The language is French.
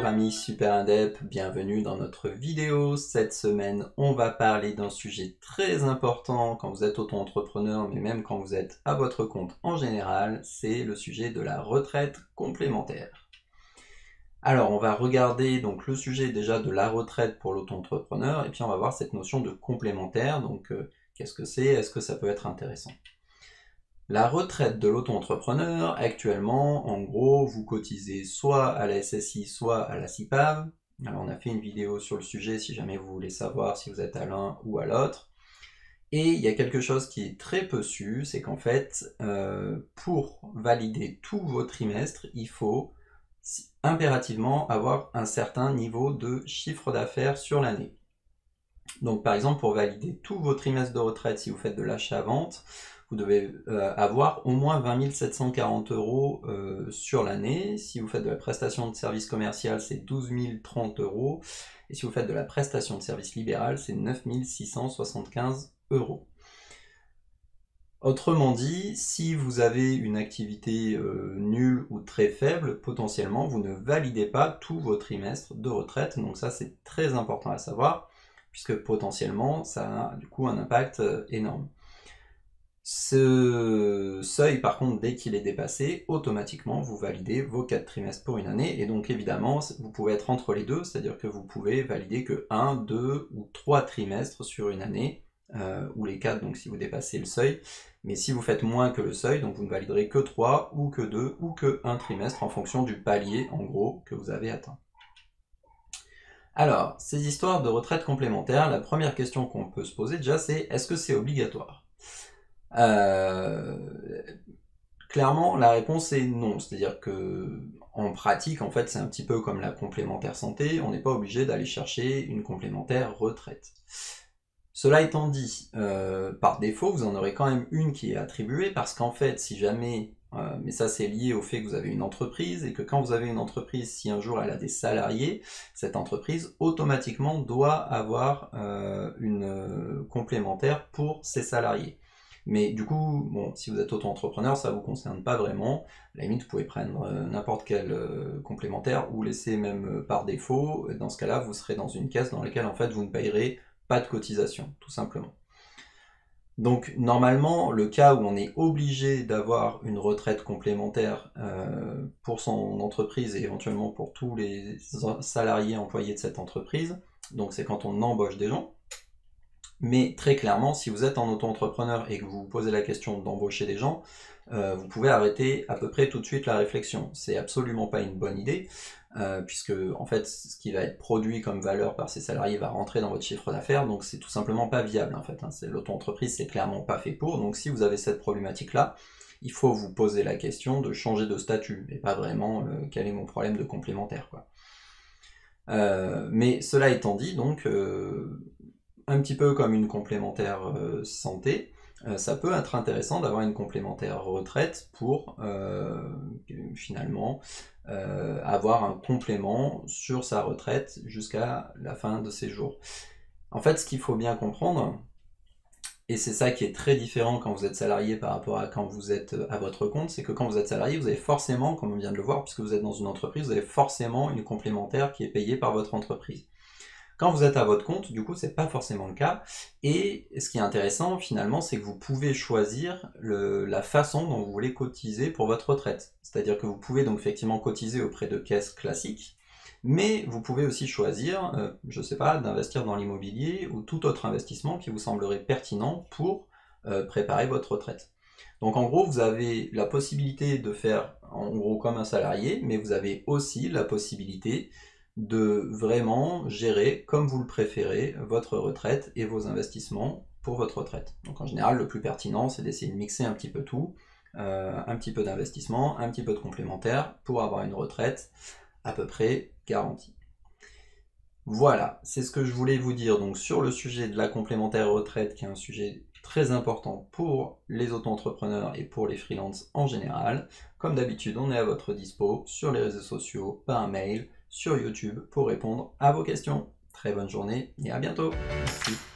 Bonjour amis super indep, bienvenue dans notre vidéo. Cette semaine, on va parler d'un sujet très important quand vous êtes auto-entrepreneur, mais même quand vous êtes à votre compte en général, c'est le sujet de la retraite complémentaire. Alors, on va regarder donc le sujet déjà de la retraite pour l'auto-entrepreneur, et puis on va voir cette notion de complémentaire, donc qu'est-ce que c'est, est-ce que ça peut être intéressant? La retraite de l'auto-entrepreneur, actuellement, en gros, vous cotisez soit à la SSI, soit à la CIPAV. Alors, on a fait une vidéo sur le sujet si jamais vous voulez savoir si vous êtes à l'un ou à l'autre. Et il y a quelque chose qui est très peu su, c'est qu'en fait, pour valider tous vos trimestres, il faut impérativement avoir un certain niveau de chiffre d'affaires sur l'année. Donc par exemple, pour valider tous vos trimestres de retraite, si vous faites de l'achat-vente, vous devez avoir au moins 20 740 euros sur l'année. Si vous faites de la prestation de service commercial, c'est 12 030 euros. Et si vous faites de la prestation de service libéral, c'est 9 675 euros. Autrement dit, si vous avez une activité nulle ou très faible, potentiellement, vous ne validez pas tous vos trimestres de retraite. Donc ça, c'est très important à savoir, puisque potentiellement, ça a du coup un impact énorme. Ce seuil, par contre, dès qu'il est dépassé, automatiquement, vous validez vos 4 trimestres pour une année. Et donc, évidemment, vous pouvez être entre les deux, c'est-à-dire que vous pouvez valider que 1, 2 ou 3 trimestres sur une année, ou les 4, donc si vous dépassez le seuil. Mais si vous faites moins que le seuil, donc vous ne validerez que 3, ou que 2, ou que 1 trimestre, en fonction du palier, en gros, que vous avez atteint. Alors, ces histoires de retraite complémentaire, la première question qu'on peut se poser déjà, c'est est-ce que c'est obligatoire ? Clairement, la réponse est non. C'est-à-dire que en pratique, en fait, c'est un petit peu comme la complémentaire santé. On n'est pas obligé d'aller chercher une complémentaire retraite. Cela étant dit, par défaut, vous en aurez quand même une qui est attribuée parce qu'en fait, si jamais, mais ça c'est lié au fait que vous avez une entreprise et que quand vous avez une entreprise, si un jour elle a des salariés, cette entreprise automatiquement doit avoir une complémentaire pour ses salariés. Mais du coup, bon, si vous êtes auto-entrepreneur, ça ne vous concerne pas vraiment. À la limite, vous pouvez prendre n'importe quel complémentaire ou laisser même par défaut. Dans ce cas-là, vous serez dans une caisse dans laquelle en fait vous ne payerez pas de cotisation, tout simplement. Donc normalement, le cas où on est obligé d'avoir une retraite complémentaire pour son entreprise et éventuellement pour tous les salariés employés de cette entreprise, donc c'est quand on embauche des gens. Mais très clairement, si vous êtes en auto-entrepreneur et que vous vous posez la question d'embaucher des gens, vous pouvez arrêter à peu près tout de suite la réflexion. C'est absolument pas une bonne idée, puisque en fait, ce qui va être produit comme valeur par ces salariés va rentrer dans votre chiffre d'affaires, donc c'est tout simplement pas viable en fait. L'auto-entreprise, c'est clairement pas fait pour. Donc si vous avez cette problématique-là, il faut vous poser la question de changer de statut, et pas vraiment quel est mon problème de complémentaire, quoi. Mais cela étant dit, donc un petit peu comme une complémentaire santé, ça peut être intéressant d'avoir une complémentaire retraite pour finalement avoir un complément sur sa retraite jusqu'à la fin de ses jours. En fait, ce qu'il faut bien comprendre, et c'est ça qui est très différent quand vous êtes salarié par rapport à quand vous êtes à votre compte, c'est que quand vous êtes salarié, vous avez forcément, comme on vient de le voir, puisque vous êtes dans une entreprise, vous avez forcément une complémentaire qui est payée par votre entreprise. Quand vous êtes à votre compte, du coup, c'est pas forcément le cas. Et ce qui est intéressant, finalement, c'est que vous pouvez choisir la façon dont vous voulez cotiser pour votre retraite. C'est-à-dire que vous pouvez donc effectivement cotiser auprès de caisses classiques, mais vous pouvez aussi choisir, je sais pas, d'investir dans l'immobilier ou tout autre investissement qui vous semblerait pertinent pour préparer votre retraite. Donc en gros, vous avez la possibilité de faire en gros comme un salarié, mais vous avez aussi la possibilité de vraiment gérer comme vous le préférez votre retraite et vos investissements pour votre retraite. Donc en général, le plus pertinent, c'est d'essayer de mixer un petit peu tout, un petit peu d'investissement, un petit peu de complémentaire pour avoir une retraite à peu près garantie. Voilà, c'est ce que je voulais vous dire donc sur le sujet de la complémentaire retraite, qui est un sujet très important pour les auto-entrepreneurs et pour les freelances en général. Comme d'habitude, on est à votre dispo sur les réseaux sociaux, par mail, sur YouTube pour répondre à vos questions. Très bonne journée et à bientôt. Merci.